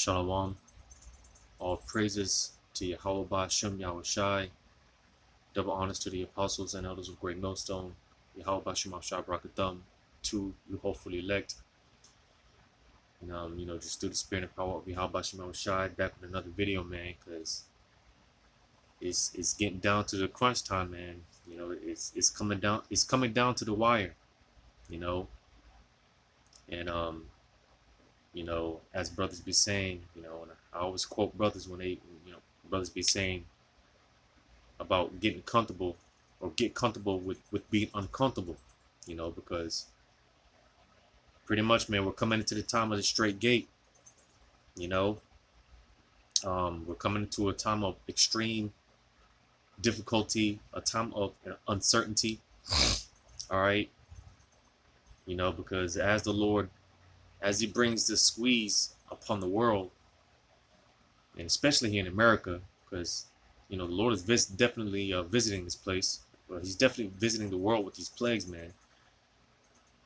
Shalom. All praises to Yahweh Shem Yahushai. Double honors to the apostles and elders of Great Millstone. Yahweh Shem Yahushai Barakathum. To you hopefully elect. And just through the spirit and power of Yahweh Shem Yahushai, back with another video, man, because it's getting down to the crunch time, man. It's coming down to the wire, and as brothers be saying, and I always quote brothers when they, brothers be saying about getting comfortable or get comfortable with being uncomfortable, because pretty much, man, we're coming into the time of the straight gate, we're coming into a time of extreme difficulty, a time of uncertainty, all right, because as the Lord, as he brings the squeeze upon the world, and especially here in America, because, the Lord is definitely visiting this place. Well, he's definitely visiting the world with these plagues, man.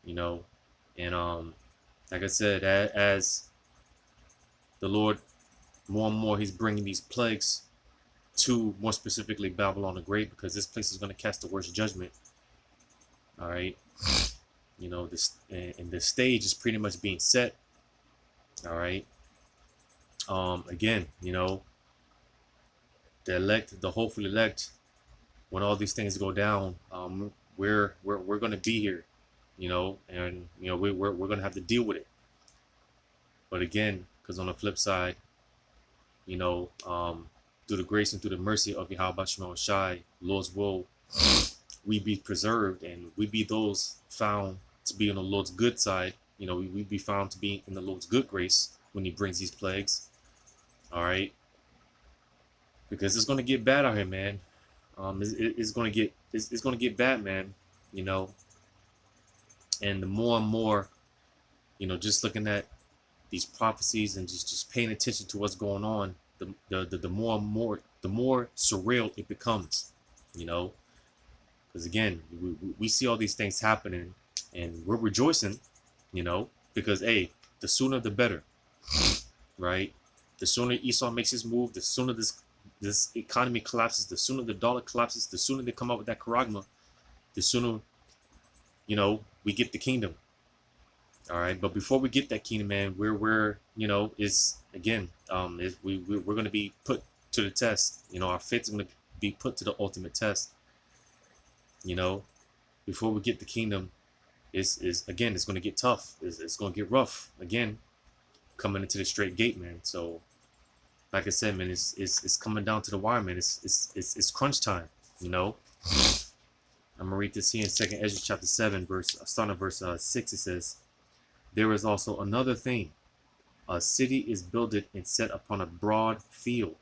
And like I said, as the Lord, more and more, he's bringing these plagues to, more specifically, Babylon the Great, because this place is going to cast the worst judgment. All right. And the stage is pretty much being set. All right. Again, the elect, the hopeful elect, when all these things go down, we're going to be here, and we're going to have to deal with it. But again, because on the flip side, through the grace and through the mercy of Yahweh Shem Shai, Lord's will, we be preserved and we be those found to be on the Lord's good side. We be found to be in the Lord's good grace when he brings these plagues. All right. Because it's going to get bad out here, man. It's going to get bad, man. And the more and more, just looking at these prophecies and just paying attention to what's going on, the more and more, the more surreal it becomes, because again, we see all these things happening and we're rejoicing, because hey, the sooner the better, right? The sooner Esau makes his move, the sooner this economy collapses, the sooner the dollar collapses, the sooner they come up with that charagma, the sooner, we get the kingdom. All right, but before we get that kingdom, man, we're going to be put to the test. Our faith is going to be put to the ultimate test. Before we get the kingdom, it's going to get tough. It's going to get rough again, coming into the straight gate, man. So, like I said, man, it's coming down to the wire, man. It's crunch time. I'm gonna read this here in 2nd Ezra chapter 7, starting at verse 6. It says, "There is also another thing. A city is builded and set upon a broad field,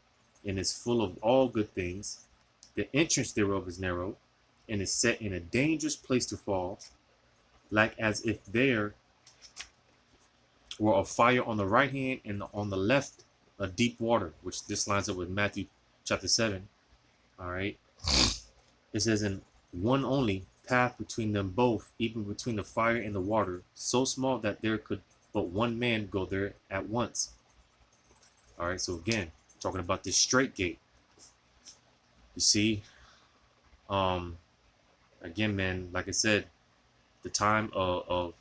and is full of all good things. The entrance thereof is narrow, and is set in a dangerous place to fall, like as if there were a fire on the right hand and on the left a deep water," which this lines up with Matthew chapter 7. All right. It says, "In one only path between them both, even between the fire and the water, so small that there could but one man go there at once." All right. So again, talking about this straight gate. You see, again, man, like I said, the time of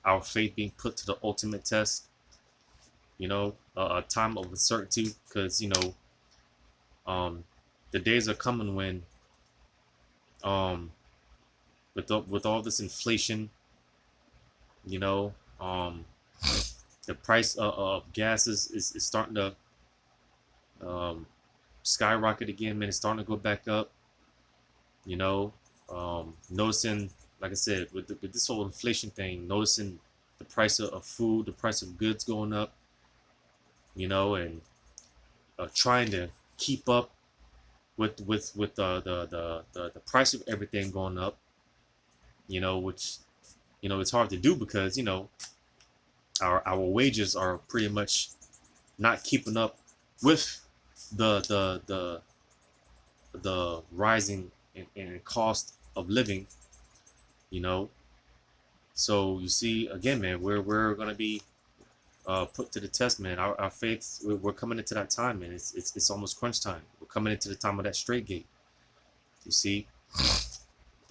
our faith being put to the ultimate test, a time of uncertainty, because, the days are coming when, with all this inflation, the price of gas is starting to skyrocket again, man. It's starting to go back up, noticing, like I said, with this whole inflation thing, noticing the price of food, the price of goods going up, and trying to keep up with the price of everything going up, which, it's hard to do because, our wages are pretty much not keeping up with the rising in cost of living, So you see, again, man, we're gonna be put to the test, man. Our faith, we're coming into that time, man. It's almost crunch time. We're coming into the time of that straight gate. You see,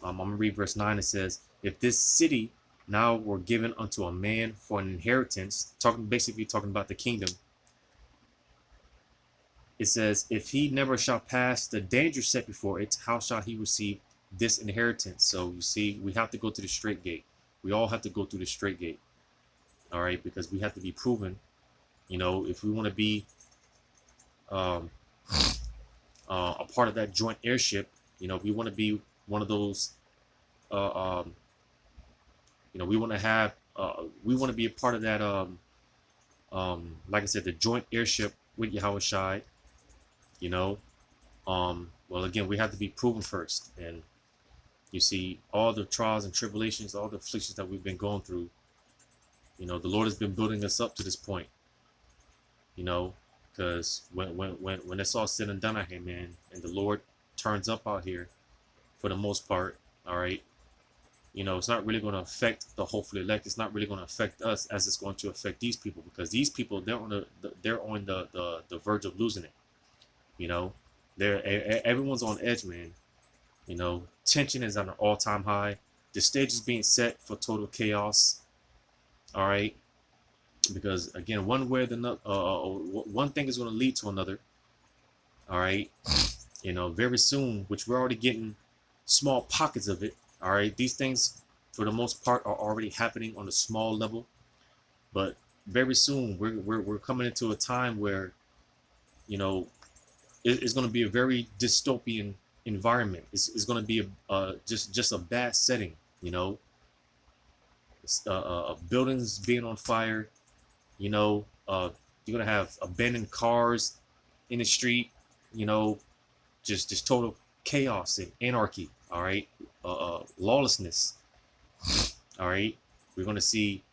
I'm gonna read verse 9. It says, "If this city now were given unto a man for an inheritance," basically talking about the kingdom. It says, "If he never shall pass the danger set before it, how shall he receive this inheritance?" So you see, we have to go to the straight gate. We all have to go through the straight gate. All right, because we have to be proven. You know, if we want to be um, a part of that joint airship, you know, we want to be one of those. You know, we want to have. We want to be a part of that. Like I said, the joint airship with Yahweh Shai. You know, well, again, we have to be proven first, and you see, all the trials and tribulations, all the afflictions that we've been going through. You know, the Lord has been building us up to this point. You know, because when it's all said and done out here, man, and the Lord turns up out here, for the most part, all right, you know, it's not really going to affect the hopefully elect. It's not really going to affect us as it's going to affect these people, because these people, they're on the verge of losing it. You know, everyone's on edge, man. You know, tension is at an all-time high. The stage is being set for total chaos. All right, because again, one thing is going to lead to another. All right, you know, very soon, which we're already getting small pockets of it. All right, these things, for the most part, are already happening on a small level, but very soon we're coming into a time where, you know, it's going to be a very dystopian environment. It's going to be just a bad setting. You know, buildings being on fire. You know, you're gonna have abandoned cars in the street. You know, just total chaos and anarchy. All right, lawlessness. All right, we're gonna see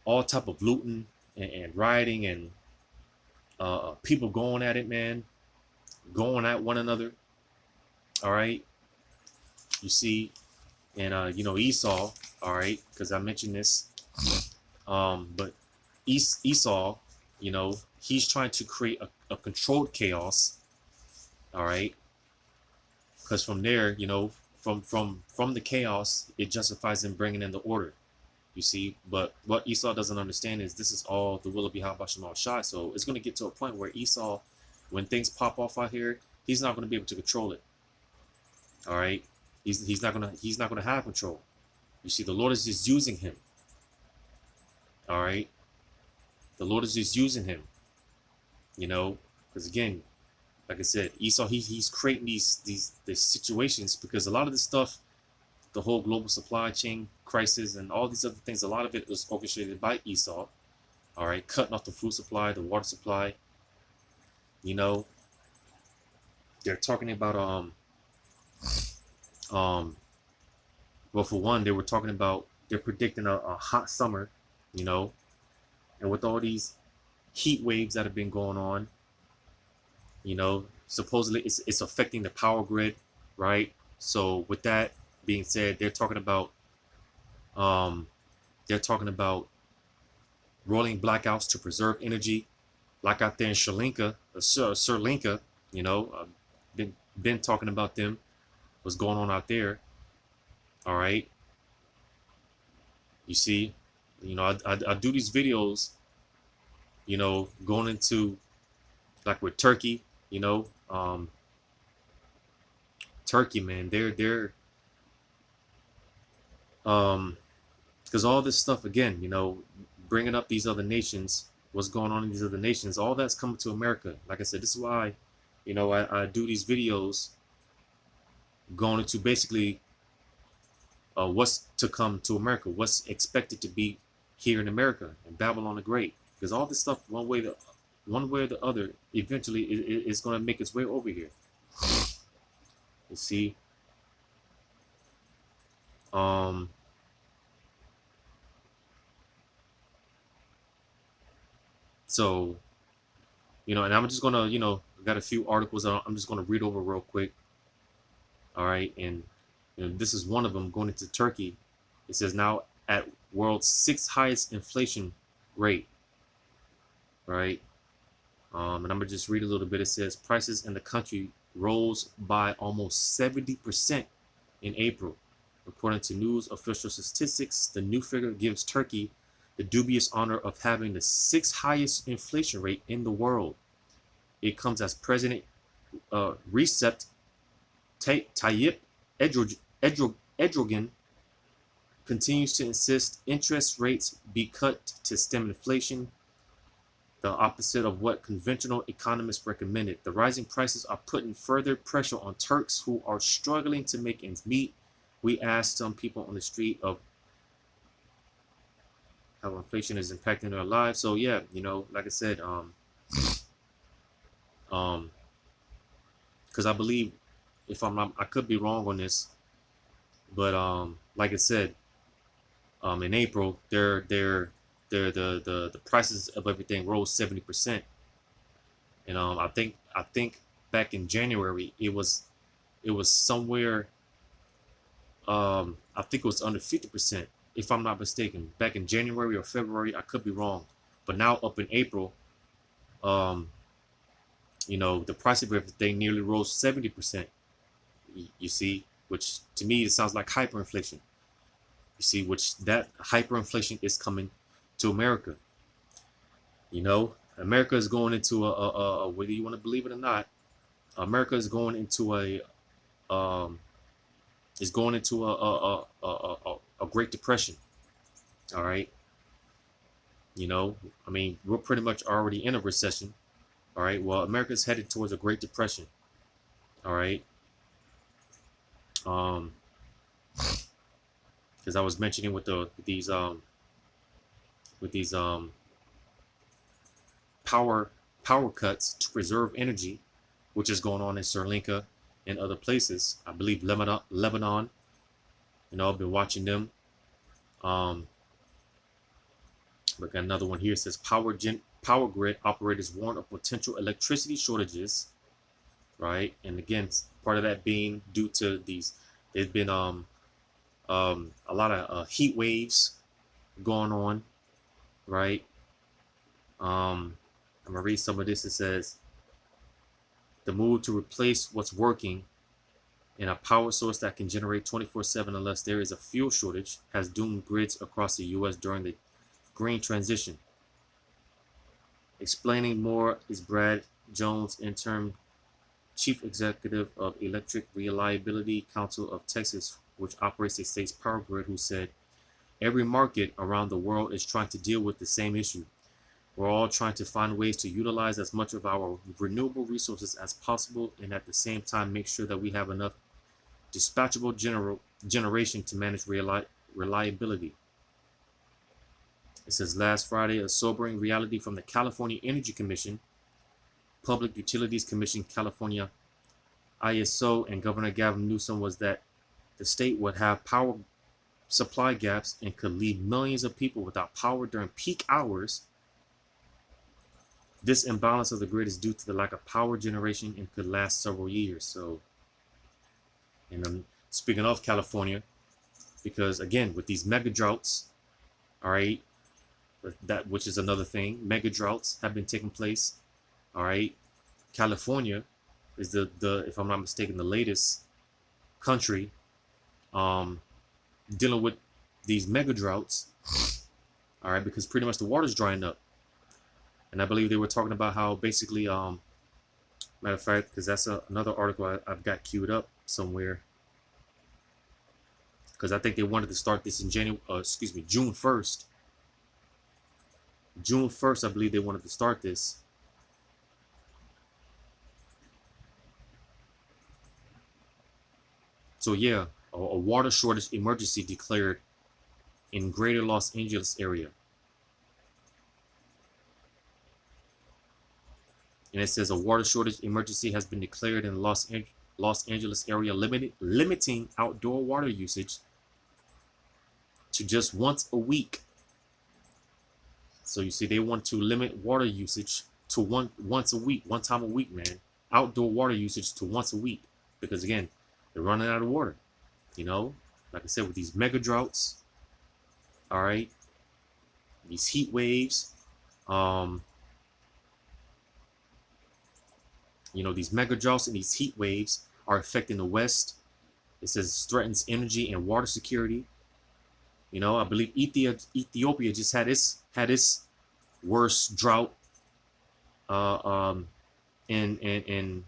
all type of looting and rioting and people going at it, man, going at one another. All right, you see, and you know, Esau. All right, because I mentioned this, but Esau, you know, he's trying to create a controlled chaos. All right, because from there, you know, from the chaos, it justifies him bringing in the order. You see, but what Esau doesn't understand is this is all the will of Yahweh Shem Shai. So it's going to get to a point where Esau, when things pop off out here, he's not going to be able to control it. All right, he's not gonna have control. You see, the Lord is just using him. All right, the Lord is just using him. You know, because again, like I said, Esau, he's creating these situations because a lot of this stuff, the whole global supply chain crisis and all these other things, a lot of it was orchestrated by Esau. All right, cutting off the food supply, the water supply. You know, they're talking about well, for one, they were talking about, they're predicting a hot summer, you know, and with all these heat waves that have been going on, you know, supposedly it's affecting the power grid, right? So with that being said, they're talking about rolling blackouts to preserve energy, like out there in Sri Lanka, Sri Lanka, you know, been talking about them, what's going on out there. All right, you see, you know, I do these videos, you know, going into, like with Turkey, you know, Turkey, man, they're because all this stuff, again, you know, bringing up these other nations, what's going on in these other nations, all that's coming to America. Like I said, this is why, you know, I do these videos going into basically what's to come to America, what's expected to be here in America and Babylon the Great, because all this stuff, one way or the other, eventually it's going to make its way over here. You see, so, you know, and I'm just gonna, you know, got a few articles I'm just gonna read over real quick. All right, and you know, this is one of them going into Turkey. It says now at world's 6th highest inflation rate. right? And I'm gonna just read a little bit. It says prices in the country rose by almost 70% in April. According to news official statistics, the new figure gives Turkey the dubious honor of having the sixth highest inflation rate in the world. It comes as President Recep Tayyip Erdogan continues to insist interest rates be cut to stem inflation, the opposite of what conventional economists recommended. The rising prices are putting further pressure on Turks who are struggling to make ends meet. We asked some people on the street of how inflation is impacting their lives. So yeah, like I said, um, because I believe, if I'm not, I could be wrong on this, but like I said, in April, the prices of everything rose 70%, and I think back in January it was somewhere, I think it was under 50%, if I'm not mistaken, back in January or February. I could be wrong, but now up in April, um, the price of everything nearly rose 70%. You see, which to me it sounds like hyperinflation. You see, which that hyperinflation is coming to America. America is going into whether you want to believe it or not, America um, is going into a Great Depression. All right, I mean, we're pretty much already in a recession. All right, well, America's headed towards a Great Depression. All right, um, because I was mentioning with these power cuts to preserve energy, which is going on in Sri Lanka and other places. I believe Lebanon. I've been watching them. Um, Look at another one here. It says power grid operators warn of potential electricity shortages, right? And again, part of that being due to these. There's been a lot of heat waves going on, right? I'm gonna read some of this. It says the move to replace what's working in a power source that can generate 24/7 unless there is a fuel shortage has doomed grids across the U.S. during the green transition. Explaining more is Brad Jones, interim chief executive of Electric Reliability Council of Texas, which operates the state's power grid, who said, every market around the world is trying to deal with the same issue. We're all trying to find ways to utilize as much of our renewable resources as possible and at the same time make sure that we have enough dispatchable generation to manage reliability. It says last Friday, a sobering reality from the California Energy Commission, Public Utilities Commission, California, ISO, and Governor Gavin Newsom was that the state would have power supply gaps and could leave millions of people without power during peak hours. This imbalance of the grid is due to the lack of power generation and could last several years. So, and I'm speaking of California, because again, with these mega droughts, all right, that which is another thing, mega droughts have been taking place. All right, California is the if I'm not mistaken, the latest country dealing with these mega droughts. All right, because pretty much the water's drying up. And I believe they were talking about how basically, matter of fact, because that's another article I've got queued up somewhere. Because I think they wanted to start this in June 1st. June 1st, I believe they wanted to start this. So yeah, a water shortage emergency declared in greater Los Angeles area. And it says a water shortage emergency has been declared in Los Angeles area, limiting outdoor water usage to just once a week. So you see, they want to limit water usage to once a week, one time a week, man. Outdoor water usage to once a week, because again, they're running out of water. Like I said, with these mega droughts, all right, these heat waves, These mega droughts and these heat waves are affecting the West. It says threatens energy and water security. I believe Ethiopia just had its worst drought. Uh, um, in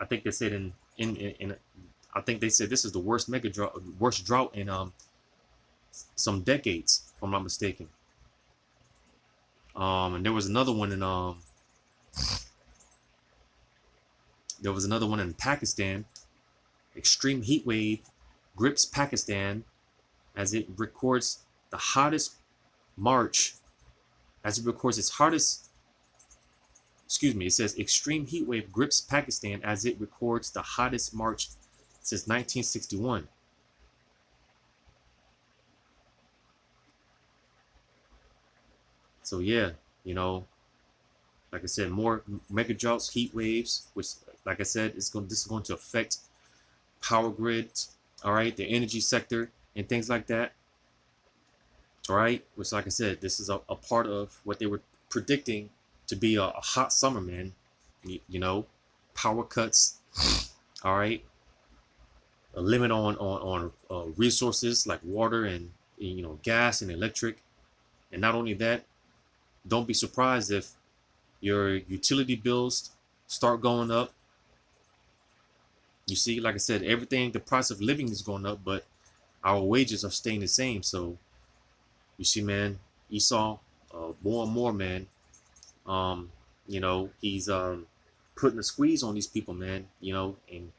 I think they said in I think they said this is the worst drought in some decades, if I'm not mistaken. And there was another one in Pakistan. Extreme heat wave grips Pakistan as it records the hottest March. As it records its hottest, excuse me, it says extreme heat wave grips Pakistan as it records the hottest March since 1961. So yeah, like I said, more mega droughts, heat waves, which, like I said, this is going to affect power grids, all right, the energy sector and things like that. All right, which, like I said, this is a part of what they were predicting to be a hot summer, man. Power cuts, all right, a limit on resources like water and gas and electric. And not only that, don't be surprised if your utility bills start going up. You see, like I said, everything, the price of living is going up, but our wages are staying the same. So you see, man, Esau, more and more, man, he's putting a squeeze on these people, man, and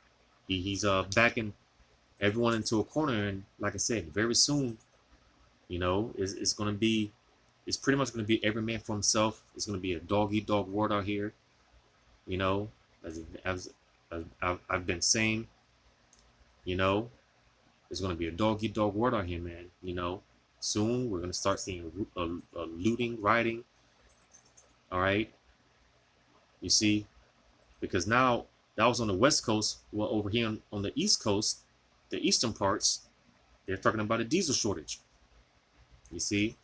he's backing everyone into a corner. And like I said, very soon, it's going to be, it's pretty much going to be every man for himself. It's going to be a dog eat dog world out here, as I've been saying, there's going to be a dog eat dog world out here, man. Soon we're going to start seeing looting, rioting. All right. You see, because now that was on the West Coast. Well, over here on the East Coast, the eastern parts, they're talking about a diesel shortage. You see,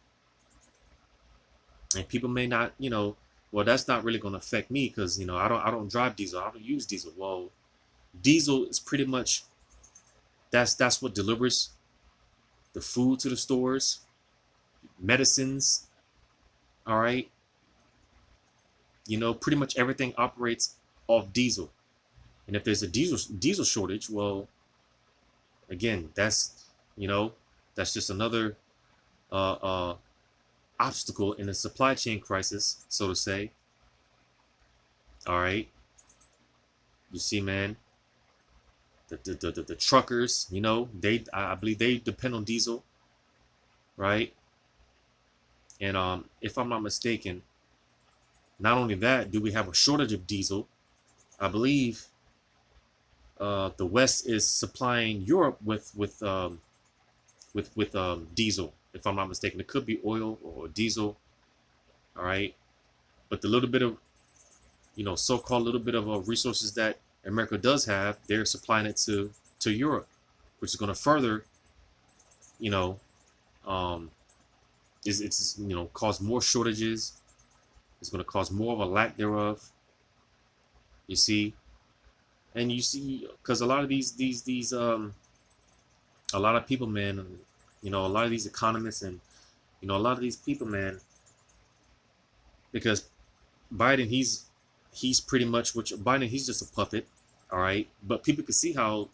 and people may not, well, that's not really going to affect me because I don't drive diesel. I don't use diesel. Well, diesel is pretty much that's what delivers the food to the stores, medicines. All right, pretty much everything operates off diesel. And if there's a diesel shortage, well, again, that's just another obstacle in the supply chain crisis, so to say. All right, you see, man, the truckers, I believe they depend on diesel, right? And if I'm not mistaken, not only that, do we have a shortage of diesel? I believe the West is supplying Europe with diesel, if I'm not mistaken. It could be oil or diesel. All right, but the little bit of so-called little bit of resources that America does have, they're supplying it to Europe, which is going to further it's cause more shortages. It's going to cause more of a lack thereof. You see, and you see, because a lot of these a lot of people, man, a lot of these economists and a lot of these people, man, because Biden, he's pretty much Biden, he's just a puppet, all right. But people can see how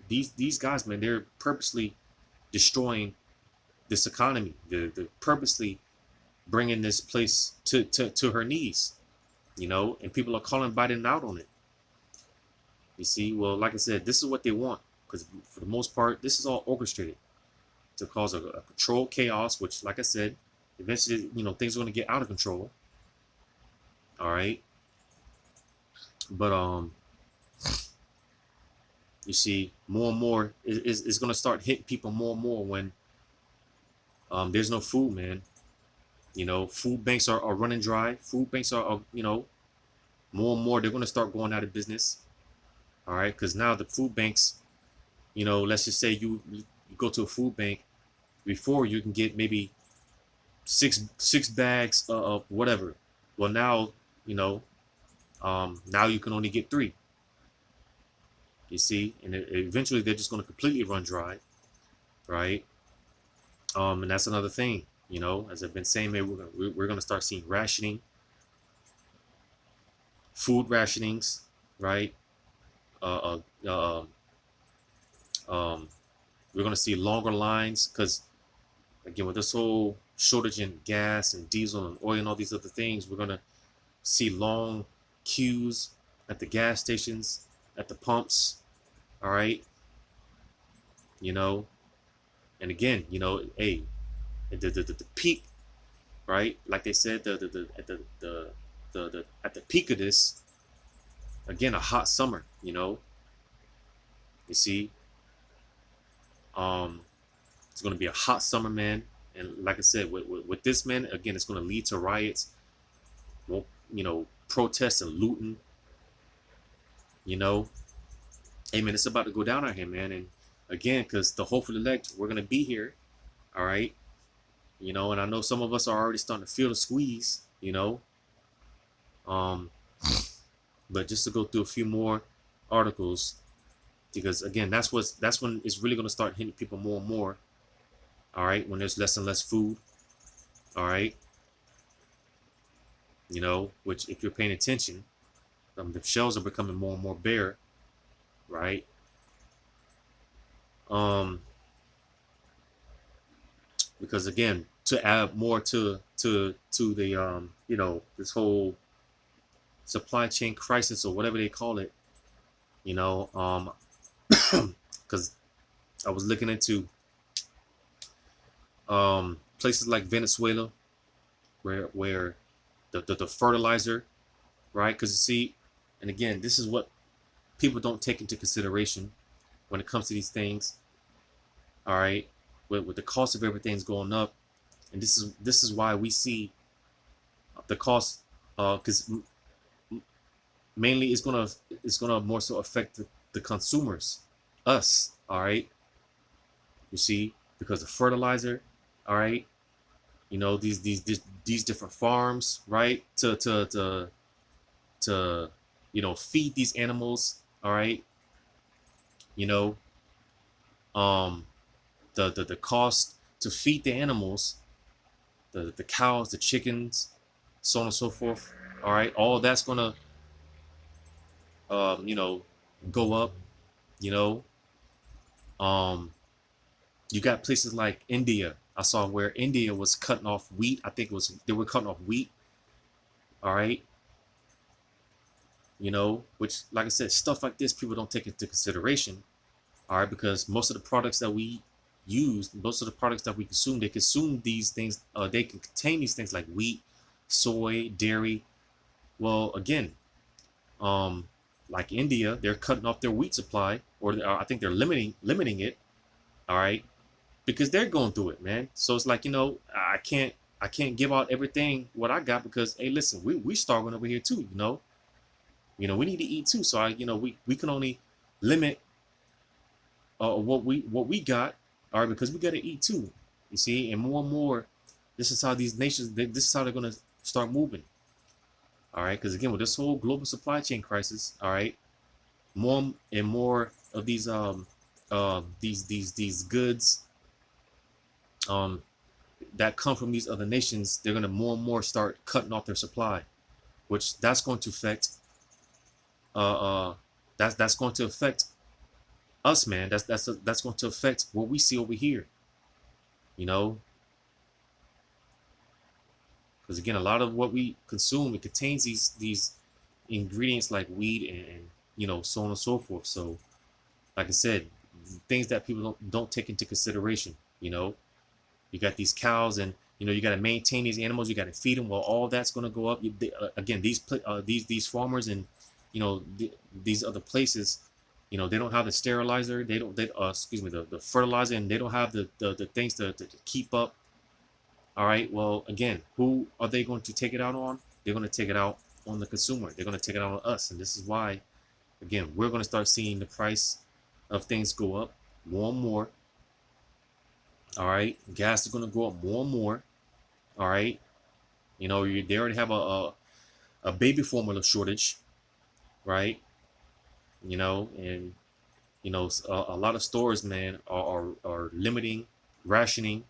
these guys, man, they're purposely destroying this economy. They're purposely bringing this place to her knees, and people are calling Biden out on it. You see, well, like I said, this is what they want, because for the most part, this is all orchestrated to cause a controlled chaos, which, like I said, eventually, things are going to get out of control. All right. But you see, more and more is going to start hitting people more and more when there's no food, man. Food banks are running dry. Food banks are more and more, they're going to start going out of business. All right, because now the food banks, let's just say you go to a food bank. Before, you can get maybe six bags of whatever. Well, now Now you can only get 3. You see, and eventually they're just going to completely run dry, right? And that's another thing, as I've been saying, maybe we're gonna start seeing rationing, food rationings, right? Uh, uh, uh, um, we're gonna see longer lines because again, with this whole shortage in gas and diesel and oil and all these other things, we're gonna see long queues at the gas stations, at the pumps. All right, you know, and again, hey, the peak, right? Like they said, the at the at the peak of this, again, a hot summer. You see, um, it's gonna be a hot summer, man. And like I said, with this, man, again, it's gonna lead to riots, well, protests and looting. You know, hey man, it's about to go down out here, man. And again, because the hopeful elect, we're gonna be here, all right. And I know some of us are already starting to feel the squeeze. Um, but just to go through a few more articles, because again, that's when it's really gonna start hitting people more and more. All right, when there's less and less food. All right, which if you're paying attention, the shelves are becoming more and more bare, right? Because again, to add more to the this whole supply chain crisis or whatever they call it, because I was looking into places like Venezuela, where the fertilizer, right? Because you see, and again, this is what people don't take into consideration when it comes to these things. All right, with the cost of everything's going up, and this is why we see the cost, because mainly it's gonna more so affect the consumers, us. All right, you see, because of fertilizer. All right, these different farms, right? To feed these animals. All right, you know the cost to feed the animals, the cows, the chickens, so on and so forth. All right, all that's gonna um, you know go up. You know, um, you got places like India. I saw where India was cutting off wheat. I think it was they were cutting off wheat. All right, which like I said, stuff like this people don't take into consideration. All right, because most of the products that we use, most of the products that we consume, they consume these things. They can contain these things like wheat, soy, dairy. Well, again, um, like India, they're cutting off their wheat supply, or I think they're limiting it. All right, because they're going through it, man. So it's like I can't give out everything what I got because hey, listen, we starving over here too. We need to eat too. So we can only limit what we got, all right, because we got to eat too. You see, and more, this is how these nations, this is how they're gonna start moving. All right, because again, with this whole global supply chain crisis, all right, more and more of these goods that come from these other nations, they're gonna more and more start cutting off their supply, which that's going to affect that's going to affect us, man. That's going to affect what we see over here. You know, because again, a lot of what we consume it contains these ingredients like wheat and so on and so forth. So, like I said, things that people don't take into consideration. You got these cows, and you got to maintain these animals. You got to feed them. Well, all that's going to go up. Again, these farmers and these other places, they don't have the sterilizer. They don't. Excuse me, the fertilizer, and they don't have the things to keep up. All right. Well, again, who are they going to take it out on? They're going to take it out on the consumer. They're going to take it out on us, and this is why, again, we're going to start seeing the price of things go up more and more. All right, gas is going to go up more and more. All right, they already have a baby formula shortage. right? You know, and you know, a lot of stores, man, are limiting, rationing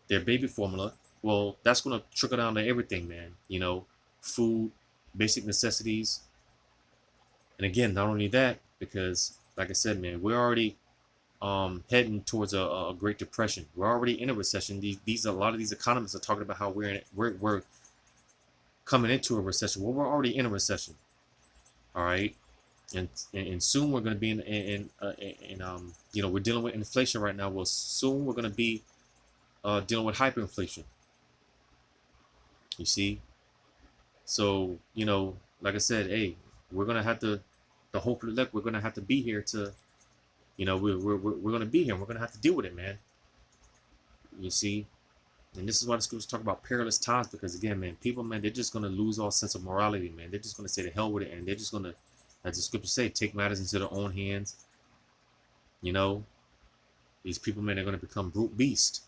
their baby formula. Well, that's gonna trickle down to everything, man. You know, food, basic necessities, and again, not only that, because like I said, man, we're already heading towards a Great Depression. We're already in a recession. These a lot of these economists are talking about how we're coming into a recession. Well, we're already in a recession. All right, and soon we're going to be in you know, we're dealing with inflation right now. Well, soon we're going to be dealing with hyperinflation. You see, so you know, like I said, hey, we're gonna have to. The hopefully, look, we're gonna have to be here to, you know, we're gonna be here. We're gonna have to deal with it, man. You see, and this is why the schools talk about perilous times, because again, man, people, man, they're just gonna lose all sense of morality, man. They're just gonna say the hell with it, and they're just gonna, as the scriptures say, take matters into their own hands. You know, these people, man, are gonna become brute beasts.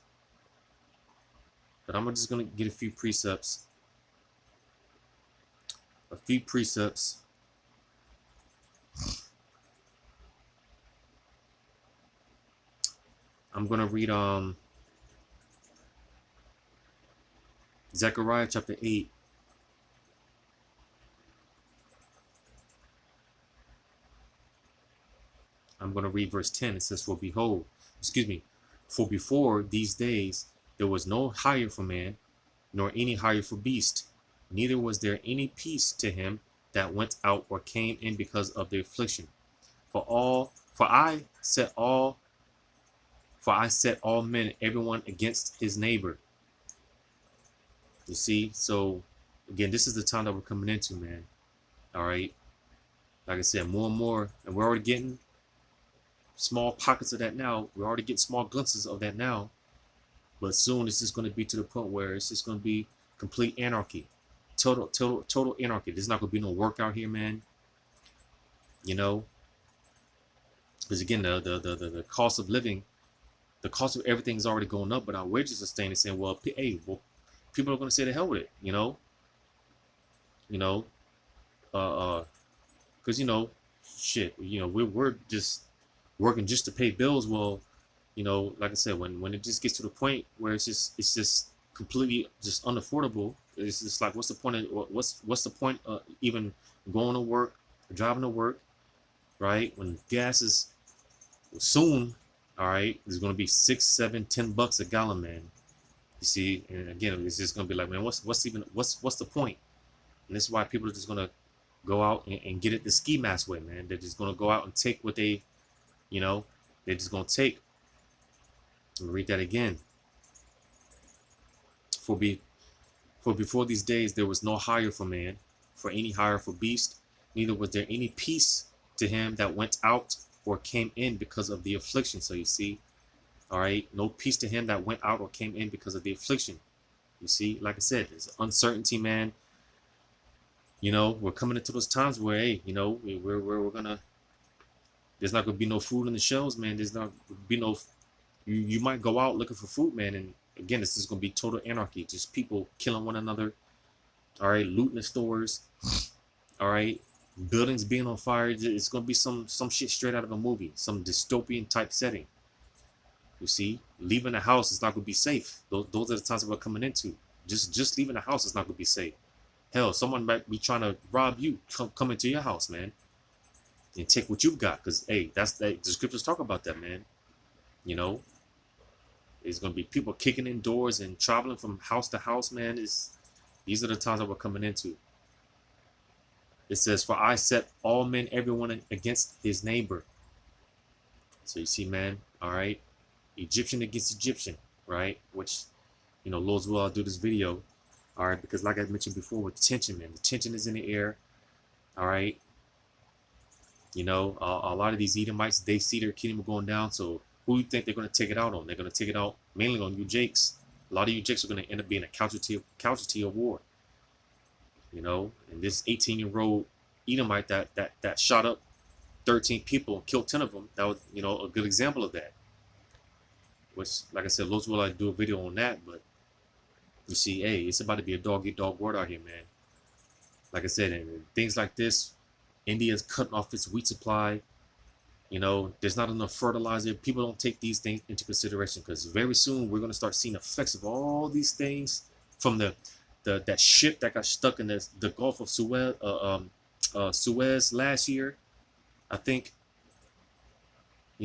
But I'm just gonna get a few precepts. A few precepts. I'm gonna read Zechariah chapter 8. I'm going to read verse 10. It says, for before these days there was no hire for man, nor any hire for beast, neither was there any peace to him that went out or came in because of the affliction. For I set all men, everyone against his neighbor. You see, so again, this is the time that we're coming into, man. All right. Like I said, more and more, and we're already getting small pockets of that now. We're already getting small glimpses of that now. But soon it's just going to be to the point where it's just going to be complete anarchy. Total anarchy. There's not going to be no work out here, man. You know? Because again, the cost of living, the cost of everything is already going up, but our wages are staying the same. Well, people are going to say the hell with it, you know? You know? Because, you know, shit, you know, we're just working just to pay bills. Well, you know, like I said, when it just gets to the point where it's just completely just unaffordable, it's just like, what's the point of what's the point of even going to work, driving to work, right? When gas is soon, all right, it's going to be $6, $7, $10 a gallon, man. You see, and again, it's just going to be like, man, what's the point? And this is why people are just going to go out and get it the ski mask way, man. They're just going to go out and take what they, you know, they're just going to take. Let me read that again. For before these days there was no hire for man, for any hire for beast, neither was there any peace to him that went out or came in because of the affliction. So you see, all right, no peace to him that went out or came in because of the affliction. You see, like I said, there's uncertainty, man. You know, we're coming into those times where, hey, you know, we're gonna, there's not gonna be no food in the shelves, man. There's not gonna be no, you might go out looking for food, man, and again, this is gonna be total anarchy. Just people killing one another. All right, looting the stores. All right, buildings being on fire. It's gonna be some shit straight out of a movie, some dystopian type setting. You see, leaving the house is not gonna be safe. Those are the times that we're coming into. Just leaving the house is not gonna be safe. Hell, someone might be trying to rob you, come into your house, man, and take what you've got. Because, hey, the scriptures talk about that, man. You know, there's going to be people kicking in doors and traveling from house to house, man. These are the times that we're coming into. It says, for I set all men, everyone against his neighbor. So you see, man, all right, Egyptian against Egyptian, right? Which, you know, Lord's will, I'll do this video. All right, because like I mentioned before with tension, man, the tension is in the air. All right. You know, a lot of these Edomites, they see their kingdom going down. So who do you think they're going to take it out on? They're going to take it out mainly on you Jakes. A lot of you Jakes are going to end up being a casualty of war. You know, and this 18-year-old Edomite that shot up 13 people and killed 10 of them, that was, you know, a good example of that. Which, like I said, Lord's will, I do a video on that, but you see, hey, it's about to be a dog-eat-dog world out here, man. Like I said, and things like this India's cutting off its wheat supply. There's not enough fertilizer. People don't take these things into consideration because very soon we're going to start seeing effects of all these things from the that ship that got stuck in the Gulf of Suez last year. I think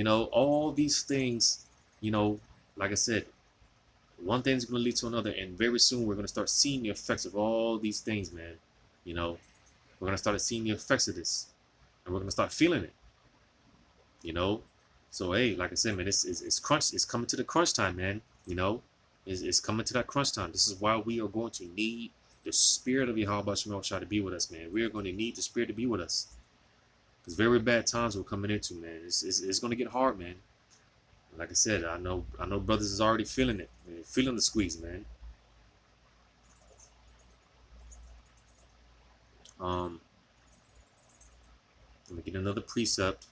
all these things. Like I said, one thing's going to lead to another, and very soon we're going to start seeing the effects of all these things, man. We're going to start seeing the effects of this, and we're going to start feeling it. So hey, like I said, man, it's crunch. It's coming to the crunch time, man. It's coming to that crunch time. This is why we are going to need the spirit of Yahweh Shemel Shah to be with us, man. We are going to need the spirit to be with us, because very bad times we're coming into, man. It's going to get hard, man. Like I said, I know brothers is already feeling it, man. Feeling the squeeze, man. Let me get another precept.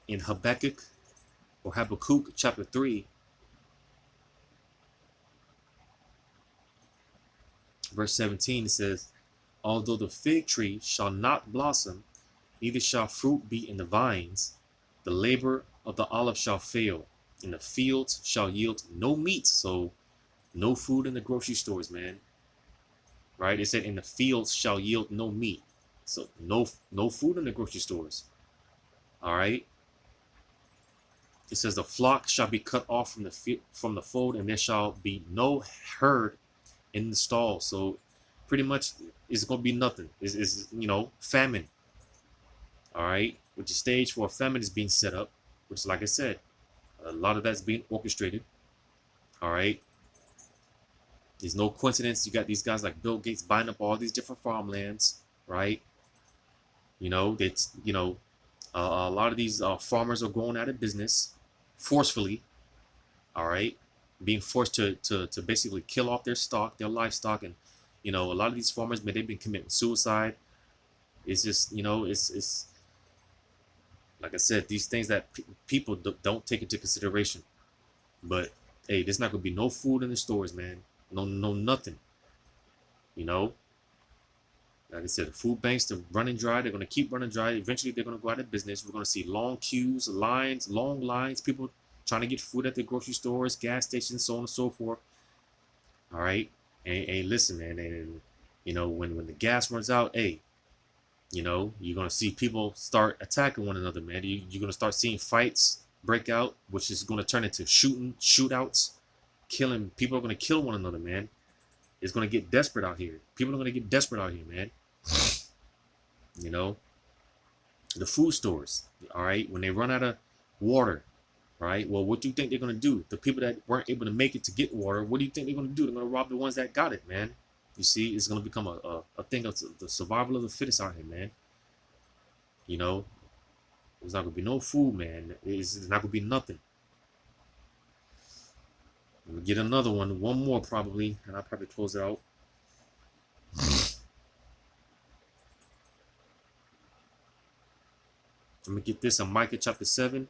In Habakkuk or Habakkuk chapter 3, verse 17, it says, although the fig tree shall not blossom, neither shall fruit be in the vines, the labor of the olive shall fail, and the fields shall yield no meat. So no food in the grocery stores, man. Right? It said in the fields shall yield no meat. So no food in the grocery stores. All right. It says the flock shall be cut off from the fold, and there shall be no herd in the stall. So pretty much it's going to be nothing. It's famine. All right. Which the stage for a famine is being set up, which, like I said, a lot of that's being orchestrated. All right. There's no coincidence. You got these guys like Bill Gates buying up all these different farmlands, right? A lot of these farmers are going out of business forcefully. All right, being forced to basically kill off their stock, their livestock, and a lot of these farmers, man, they've been committing suicide. It's just it's like I said, these things that people don't take into consideration. But hey, there's not gonna be no food in the stores, man. No nothing. Like I said, the food banks are running dry. They're going to keep running dry. Eventually, they're going to go out of business. We're going to see long queues, lines, long lines, people trying to get food at the grocery stores, gas stations, so on and so forth. All right. And listen, man, and when the gas runs out, hey, you're going to see people start attacking one another, man. You're going to start seeing fights break out, which is going to turn into shootouts. Killing people are going to kill one another, man. It's going to get desperate out here. People are going to get desperate out here, man. The food stores, all right, when they run out of water, right? Well, what do you think they're going to do? The people that weren't able to make it to get water, what do you think they're going to do? They're going to rob the ones that got it, man. You see, it's going to become a thing of the survival of the fittest out here, man. There's not going to be no food, man. It's not going to be nothing. We'll get another one more probably, and I'll probably close it out. Let me get this on Micah chapter 7.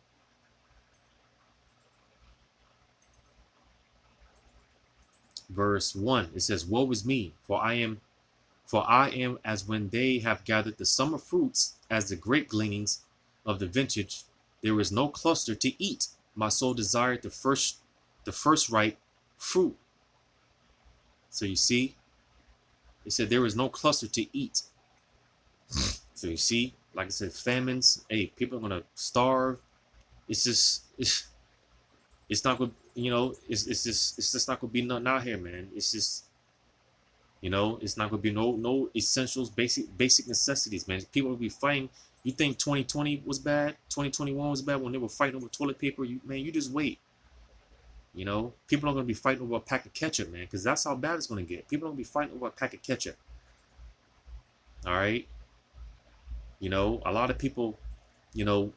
Verse 1. It says, woe is me, for I am as when they have gathered the summer fruits, as the grape gleanings of the vintage. There is no cluster to eat. My soul desired the first ripe fruit. So you see, it said there is no cluster to eat. So you see, like I said, famines. Hey, people are gonna starve. It's not gonna, it's just not gonna be nothing out here, man. It's just, it's not gonna be no essentials, basic necessities, man. People will be fighting. You think 2020 was bad? 2021 was bad when they were fighting over toilet paper? You just wait. People are going to be fighting over a pack of ketchup, man, because that's how bad it's going to get. People are going to be fighting over a pack of ketchup. All right. A lot of people, when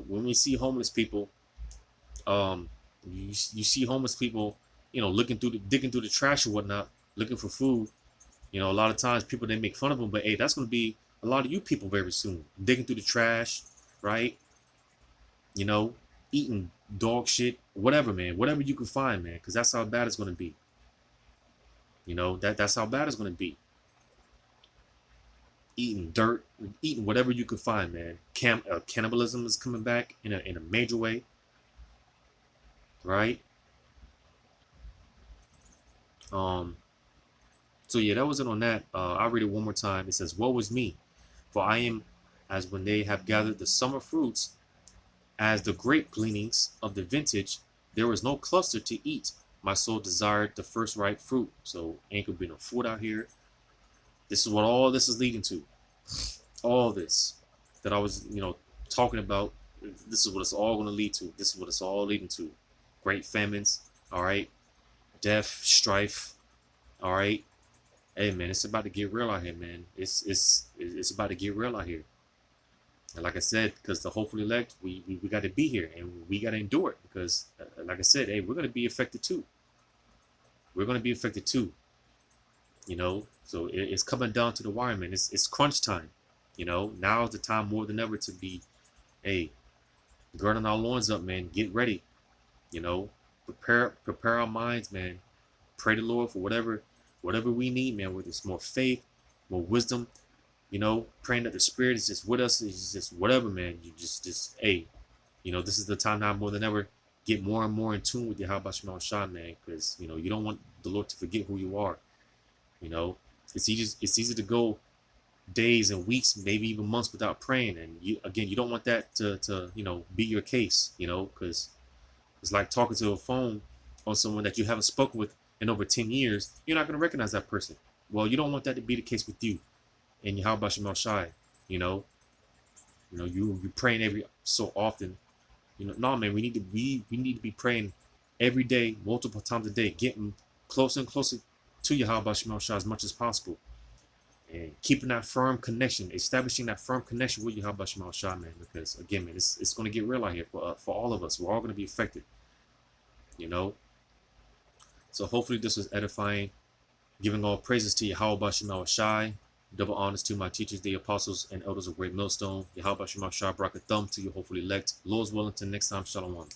we see homeless people, you see homeless people, digging through the trash or whatnot, looking for food. A lot of times people, they make fun of them, but hey, that's going to be a lot of you people very soon, digging through the trash, right? Eating dog shit, whatever, man, whatever you can find, man, because that's how bad it's going to be. You know, that's how bad it's gonna be. Eating dirt, eating whatever you could find, man. Cannibalism is coming back in a major way, right? Um, so yeah, that was it on that. I'll read it one more time. It says, "Woe is me, for I am as when they have gathered the summer fruits, as the grape gleanings of the vintage. There was no cluster to eat. My soul desired the first ripe fruit." So ain't gonna be no food out here. This is what all this is leading to. All this that I was, talking about. This is what it's all gonna lead to. This is what it's all leading to. Great famines. All right. Death, strife. All right. Hey man, it's about to get real out here, man. It's about to get real out here. And like I said, because the hopefully elect, we got to be here and we got to endure it because, like I said, hey, we're going to be affected too. We're going to be affected too. So it's coming down to the wire, man. It's crunch time. Now is the time more than ever to be, hey, girding our loins up, man. Get ready. Prepare our minds, man. Pray to the Lord for whatever we need, man. Whether it's more faith, more wisdom. Praying that the Spirit is just with us. It's just whatever, man. You just, hey, this is the time now more than ever. Get more and more in tune with your How About Shema Shah, man, because you don't want the Lord to forget who you are. It's easy to go days and weeks, maybe even months without praying, and you don't want that to be your case, because it's like talking to a phone on someone that you haven't spoken with in over 10 years. You're not going to recognize that person. Well, you don't want that to be the case with you. And how about Shemal Shai? You praying every so often. No man, we need to be praying every day, multiple times a day, getting closer and closer to your how about Shemal Shai as much as possible. And keeping that firm connection, establishing that firm connection with your how about Shemal Shai, man, because again, man, it's gonna get real out here for all of us. We're all gonna be affected. So hopefully this was edifying. Giving all praises to Yahweh Shemal Shai. Double honors to my teachers, the apostles and elders of Great Millstone. Yahweh Shemal Shai, Brak a thumb to your hopefully elect. Lord's willing, till next time, Shalom.